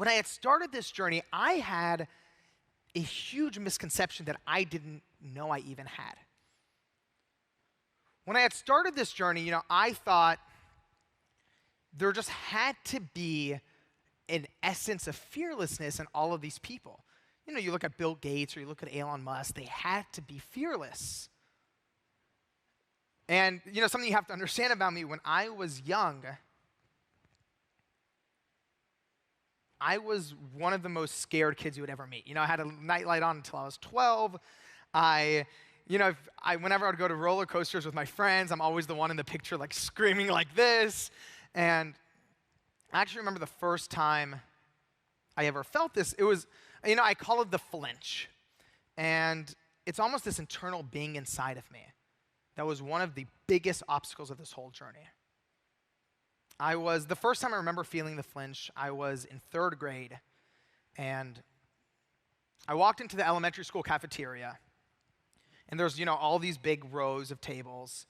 when I had started this journey, I had a huge misconception that I didn't know I even had. When I had started this journey, I thought there just had to be an essence of fearlessness in all of these people. You look at Bill Gates or you look at Elon Musk, they had to be fearless. And, something you have to understand about me, when I was young, I was one of the most scared kids you would ever meet. I had a nightlight on until I was 12. Whenever I would go to roller coasters with my friends, I'm always the one in the picture, like screaming like this. And I actually remember the first time I ever felt this. It was, I call it the flinch. And it's almost this internal being inside of me that was one of the biggest obstacles of this whole journey. The first time I remember feeling the flinch, I was in 3rd grade. And I walked into the elementary school cafeteria. And there's, all these big rows of tables.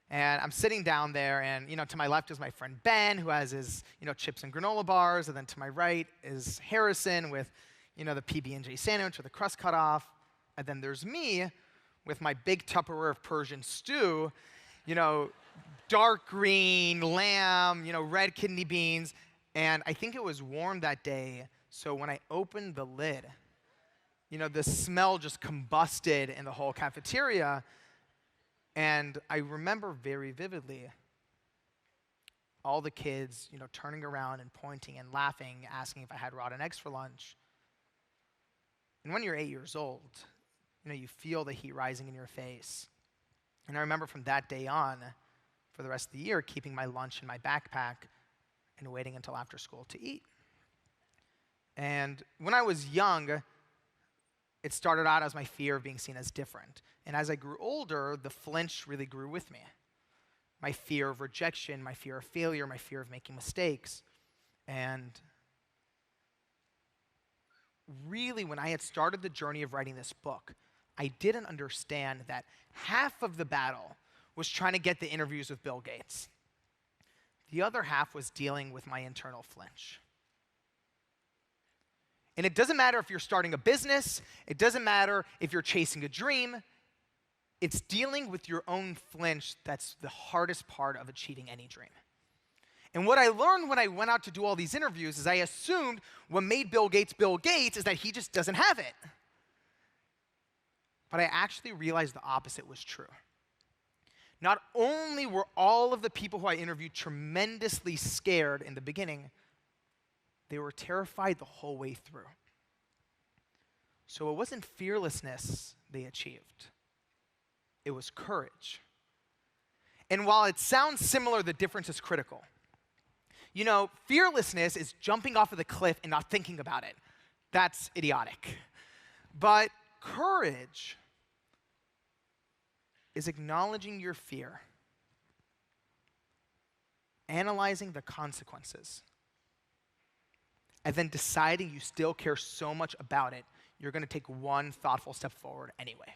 And I'm sitting down there, and, to my left is my friend Ben, who has his, chips and granola bars. And then to my right is Harrison with, the PB&J sandwich with the crust cut off. And then there's me with my big Tupperware of Persian stew, dark green lamb, red kidney beans. And I think it was warm that day, so when I opened the lid, the smell just combusted in the whole cafeteria. And I remember very vividly all the kids, turning around and pointing and laughing, asking if I had rotten eggs for lunch. And when you're 8 years old, you feel the heat rising in your face. And I remember from that day on, for the rest of the year, keeping my lunch in my backpack and waiting until after school to eat. And when I was young, it started out as my fear of being seen as different. And as I grew older, the flinch really grew with me. My fear of rejection, my fear of failure, my fear of making mistakes. And really, when I had started the journey of writing this book, I didn't understand that half of the battle was trying to get the interviews with Bill Gates. The other half was dealing with my internal flinch. And it doesn't matter if you're starting a business, it doesn't matter if you're chasing a dream, it's dealing with your own flinch that's the hardest part of achieving any dream. And what I learned when I went out to do all these interviews is I assumed what made Bill Gates is that he just doesn't have it. But I actually realized the opposite was true. Not only were all of the people who I interviewed tremendously scared in the beginning, they were terrified the whole way through. So it wasn't fearlessness they achieved. It was courage. And while it sounds similar, the difference is critical. Fearlessness is jumping off of the cliff and not thinking about it. That's idiotic. But courage is acknowledging your fear, analyzing the consequences, and then deciding you still care so much about it, you're going to take one thoughtful step forward anyway.